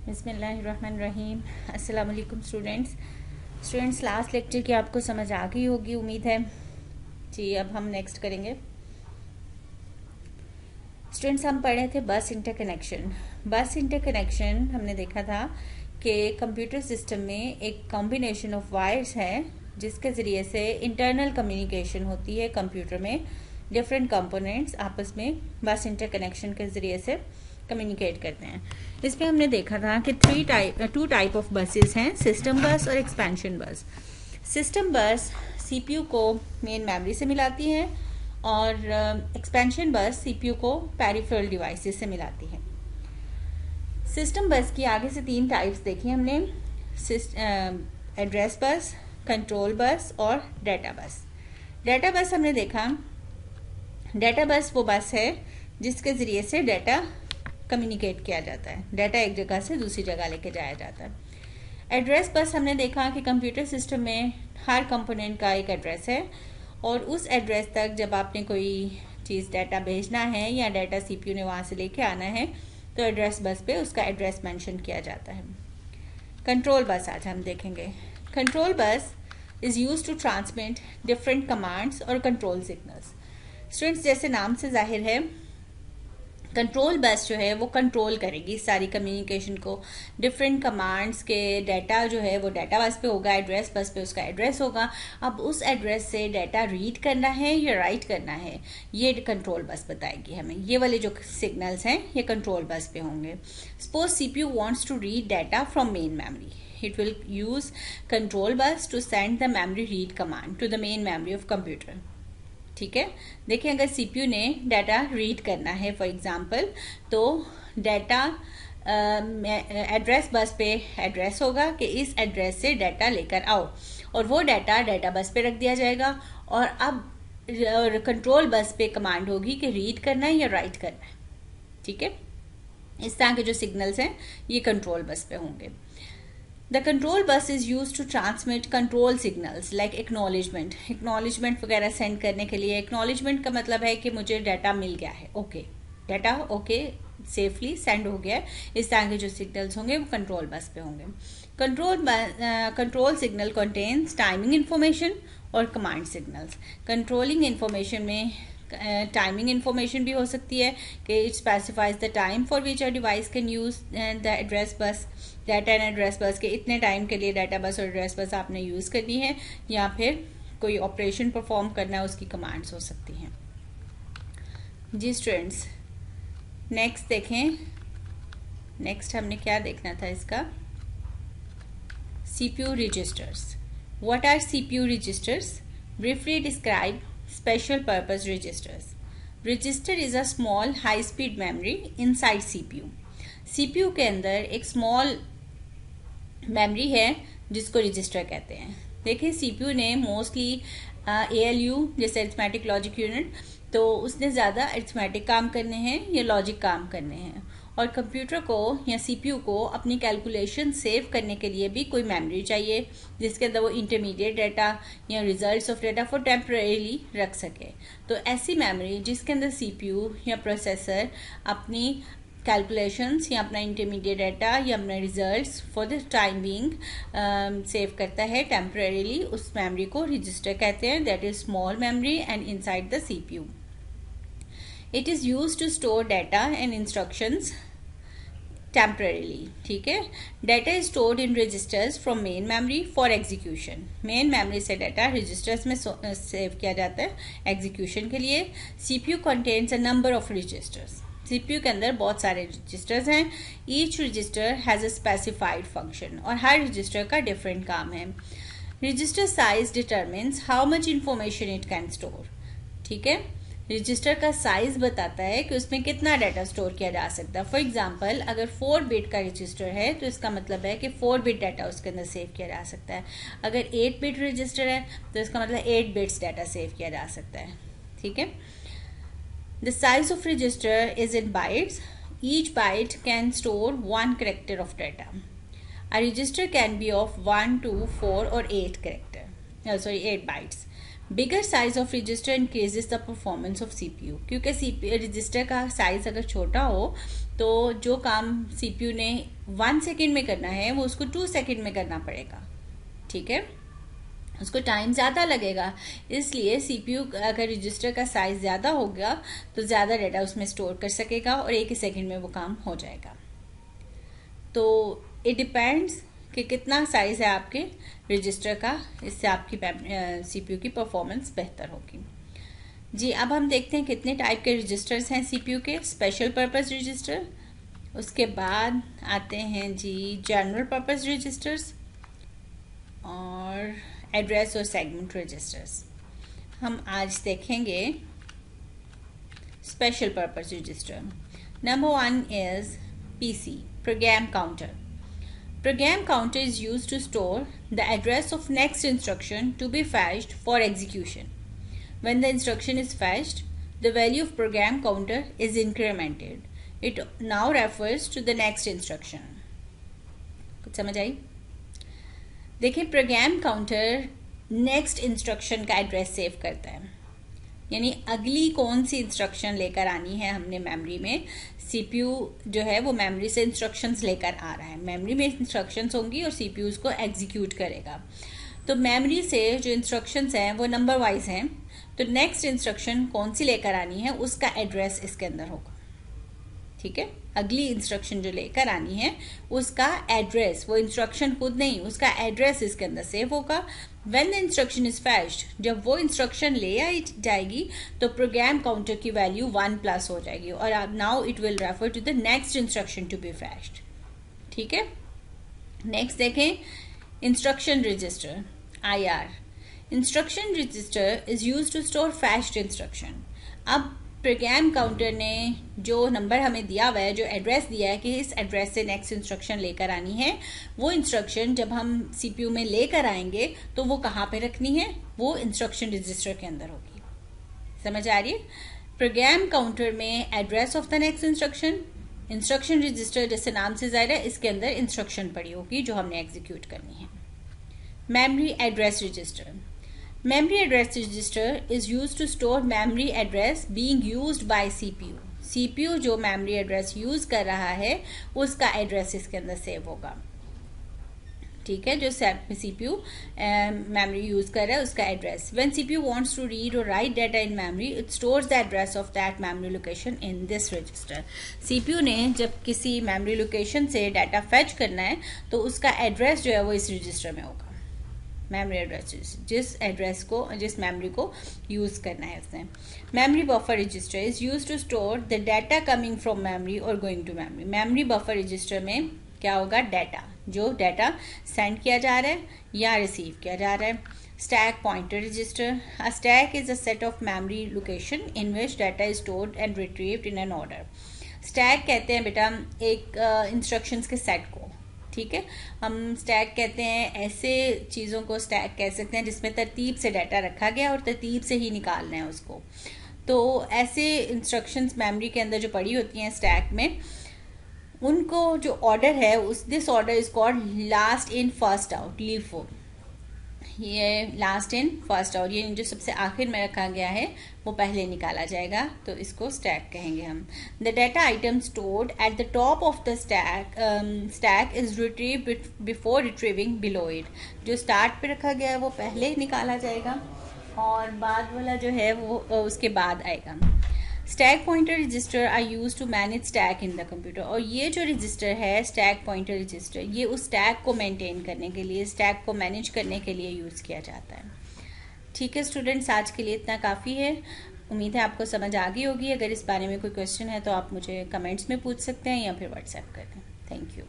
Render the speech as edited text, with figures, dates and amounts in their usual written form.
बिस्मिल्लाहिर्रहमानिर्रहीम। अस्सलाम वालेकुम स्टूडेंट्स। लास्ट लेक्चर की आपको समझ आ गई होगी उम्मीद है जी। अब हम नेक्स्ट करेंगे स्टूडेंट्स। हम पढ़े थे बस इंटरकनेक्शन। बस इंटरकनेक्शन हमने देखा था कि कंप्यूटर सिस्टम में एक कॉम्बिनेशन ऑफ वायर्स है जिसके ज़रिए से इंटरनल कम्युनिकेशन होती है। कंप्यूटर में डिफरेंट कंपोनेंट्स आपस में बस इंटरकनेक्शन के ज़रिए से कम्युनिकेट करते हैं। इसमें हमने देखा था कि टू टाइप ऑफ बसेस हैं, सिस्टम बस और एक्सपेंशन बस। सिस्टम बस सीपीयू को मेन मेमोरी से मिलाती है और एक्सपेंशन बस सीपीयू को पेरिफेरल डिवाइसेस से मिलाती है। सिस्टम बस की आगे से 3 टाइप्स देखी हमने, एड्रेस बस, कंट्रोल बस और डाटा बस। डाटा बस हमने देखा, डाटा बस वो बस है जिसके ज़रिए से डाटा कम्युनिकेट किया जाता है, डाटा एक जगह से दूसरी जगह लेके जाया जाता है। एड्रेस बस हमने देखा कि कंप्यूटर सिस्टम में हर कंपोनेंट का एक एड्रेस है और उस एड्रेस तक जब आपने कोई चीज़ डाटा भेजना है या डाटा सीपीयू ने वहाँ से लेके आना है तो एड्रेस बस पे उसका एड्रेस मेंशन किया जाता है। कंट्रोल बस आज हम देखेंगे। Control bus is use to transmit different commands और कंट्रोल सिग्नल्स। स्टूडेंट्स, जैसे नाम से जाहिर है कंट्रोल बस जो है वो कंट्रोल करेगी सारी कम्युनिकेशन को। डिफरेंट कमांड्स के डाटा जो है वो डाटा बस पे होगा, एड्रेस बस पे उसका एड्रेस होगा। अब उस एड्रेस से डाटा रीड करना है या राइट करना है ये कंट्रोल बस बताएगी हमें। ये वाले जो सिग्नल्स हैं ये कंट्रोल बस पे होंगे। Suppose CPU wants to read data from main memory, it will use control bus to send the memory read command to the main memory of computer. ठीक है, देखिए अगर सीपीयू ने डाटा रीड करना है for example तो data address bus पे address होगा कि इस एड्रेस से डाटा लेकर आओ और वो डाटा बस पे रख दिया जाएगा। और अब कंट्रोल बस पे कमांड होगी कि रीड करना है या राइट करना है। ठीक है, इस तरह के जो सिग्नल्स हैं ये कंट्रोल बस पे होंगे। The control bus is used to transmit control signals like acknowledgement। Acknowledgement वगैरह सेंड करने के लिए, acknowledgement का मतलब है कि मुझे डाटा मिल गया है, okay, data okay safely send हो गया है। इस तरह के जो सिग्नल्स होंगे वो कंट्रोल बस पे होंगे। Control signal contains timing information और कमांड सिग्नल्स। कंट्रोलिंग इंफॉर्मेशन में टाइमिंग इंफॉर्मेशन भी हो सकती है कि it specifies the time for which a device can use the address bus. Data and address bus के इतने टाइम के लिए डाटा बस और एड्रेस बस आपने यूज़ करनी है या फिर कोई ऑपरेशन परफॉर्म करना है उसकी कमांड्स हो सकती हैं। जी स्टूडेंट्स, नेक्स्ट देखें। नेक्स्ट हमने क्या देखना था इसका, CPU registers. What are CPU registers? Briefly describe special purpose registers. Register is a small high speed memory inside CPU. CPU के अंदर एक small memory है जिसको रजिस्टर कहते हैं। देखिए CPU ने मोस्टली ALU जैसे अरिथमेटिक लॉजिक यूनिट, तो उसने ज़्यादा अरिथमेटिक काम करने हैं या लॉजिक काम करने हैं। और कंप्यूटर को या सीपीयू को अपनी कैलकुलेशन सेव करने के लिए भी कोई मेमोरी चाहिए जिसके अंदर वो इंटरमीडिएट डाटा या results of data for temporarily रख सके। तो ऐसी मेमोरी जिसके अंदर सीपीयू या प्रोसेसर अपनी कैलकुलेशंस या अपना इंटरमीडिएट डाटा या अपना results for the time being save करता है टेम्परेरीली, उस मेमोरी को रजिस्टर कहते हैं। That is small memory and inside the CPU it is used to store data and instructions temporarily। ठीक है, data is stored in registers from main memory for execution. Main memory से data registers में save किया जाता है execution के लिए। CPU contains a number of registers. CPU के अंदर बहुत सारे रजिस्टर्स हैं। Each resistor has a specified function और हर रजिस्टर का डिफरेंट काम है। Register size determines how much information it can store. ठीक है, रजिस्टर का साइज बताता है कि उसमें कितना डाटा स्टोर किया जा सकता है। फॉर एग्जांपल अगर 4 बिट का रजिस्टर है तो इसका मतलब है कि 4 बिट डाटा उसके अंदर सेव किया जा सकता है। अगर 8 बिट रजिस्टर है तो इसका मतलब 8 बिट्स डाटा सेव किया जा सकता है। ठीक है, the size of register is in bytes. Each byte can store 1 character of data. A register can be of 1, 2, 4 और 8 bytes. Bigger size of register increases the performance of CPU. क्योंकि register का size अगर छोटा हो तो जो काम CPU ने 1 सेकेंड में करना है वो उसको 2 सेकेंड में करना पड़ेगा, ठीक है, उसको टाइम ज़्यादा लगेगा। इसलिए CPU अगर रजिस्टर का साइज ज़्यादा होगा तो ज़्यादा डाटा उसमें स्टोर कर सकेगा और 1 ही सेकेंड में वो काम हो जाएगा। तो इट डिपेंड्स कि कितना साइज है आपके रजिस्टर का, इससे आपकी CPU की परफॉर्मेंस बेहतर होगी। जी, अब हम देखते हैं कितने टाइप के रजिस्टर्स हैं CPU के। स्पेशल पर्पस रजिस्टर, उसके बाद आते हैं जी जनरल पर्पस रजिस्टर्स और एड्रेस और सेगमेंट रजिस्टर्स। हम आज देखेंगे special purpose register. Number 1 is PC, program counter. Program counter is used to store the address of next instruction to be fetched for execution. When the instruction is fetched, the value of program counter is incremented. It now refers to the next instruction. कुछ समझ आई? देखिए, program counter next instruction का address save करता है, यानी अगली कौन सी instruction लेकर आनी है हमने मेमोरी में। CPU जो है वो मेमोरी से इंस्ट्रक्शंस लेकर आ रहा है, मेमोरी में इंस्ट्रक्शंस होंगी और CPU उसको एग्जीक्यूट करेगा। तो मेमोरी से जो इंस्ट्रक्शंस हैं वो नंबर वाइज हैं, तो नेक्स्ट इंस्ट्रक्शन कौन सी लेकर आनी है उसका एड्रेस इसके अंदर होगा, ठीक है। अगली इंस्ट्रक्शन जो लेकर आनी है उसका एड्रेस, वो इंस्ट्रक्शन खुद नहीं, उसका एड्रेस इसके अंदर सेव होगा। व्हेन द इंस्ट्रक्शन इज फैच्ड, जब वो इंस्ट्रक्शन ले आई जाएगी तो प्रोग्राम काउंटर की वैल्यू 1+ हो जाएगी और now it will refer to the next instruction to be fetched, ठीक है। नेक्स्ट देखें instruction register IR। Instruction register is used to store fetched instruction. अब प्रोग्राम काउंटर ने जो नंबर हमें दिया हुआ है, जो एड्रेस दिया है कि इस एड्रेस से नेक्स्ट इंस्ट्रक्शन लेकर आनी है, वो इंस्ट्रक्शन जब हम CPU में लेकर आएंगे तो वो कहाँ पे रखनी है, वो इंस्ट्रक्शन रजिस्टर के अंदर होगी। समझ आ रही है? प्रोग्राम काउंटर में address of the next instruction, instruction register जैसे नाम से जाहिर है इसके अंदर इंस्ट्रक्शन पड़ी होगी जो हमने एग्जीक्यूट करनी है। Memory address register. Memory address register is used to store memory address being used by CPU. CPU जो memory address use कर रहा है उसका एड्रेस इसके अंदर सेव होगा, ठीक है, जो CPU memory यूज कर रहा है उसका address. When CPU wants to read or write data in memory, it stores the address of that memory location in this register. CPU ने जब किसी memory location से डाटा fetch करना है तो उसका एड्रेस जो है वो इस रजिस्टर में होगा। मेमोरी एड्रेस, जिस मेमोरी को यूज करना है उसने। Memory buffer register is use to store the data coming from memory और going to memory. Memory buffer register में क्या होगा, डाटा, जो डाटा सेंड किया जा रहा है या रिसीव किया जा रहा है। Stack pointer register. A stack is a set of memory location in which data is stored and retrieved in an order. Stack कहते हैं बेटा एक इंस्ट्रक्शंस के सेट को, ठीक है। हम स्टैक कहते हैं ऐसे चीज़ों को स्टैक कह सकते हैं जिसमें तरतीब से डाटा रखा गया और तरतीब से ही निकालना है उसको। तो ऐसे इंस्ट्रक्शंस मेमोरी के अंदर जो पड़ी होती हैं स्टैक में, उनको जो ऑर्डर है this order is called last in first out, LIFO। ये लास्ट इन फर्स्ट आउट, ये जो सबसे आखिर में रखा गया है वो पहले निकाला जाएगा, तो इसको स्टैक कहेंगे हम। The data item stored at the top of the stack is retrieved before retrieving below it. जो स्टार्ट पे रखा गया है वो पहले निकाला जाएगा और बाद वाला जो है वो उसके बाद आएगा। Stack pointer register are use to manage stack in the computer. और ये जो रजिस्टर है स्टैक पॉइंटर रजिस्टर, ये उस स्टैक को मेंटेन करने के लिए, स्टैक को मैनेज करने के लिए यूज़ किया जाता है। ठीक है स्टूडेंट्स, आज के लिए इतना काफ़ी है। उम्मीद है आपको समझ आ गई होगी। अगर इस बारे में कोई क्वेश्चन है तो आप मुझे कमेंट्स में पूछ सकते हैं या फिर व्हाट्सएप कर दें। Thank you.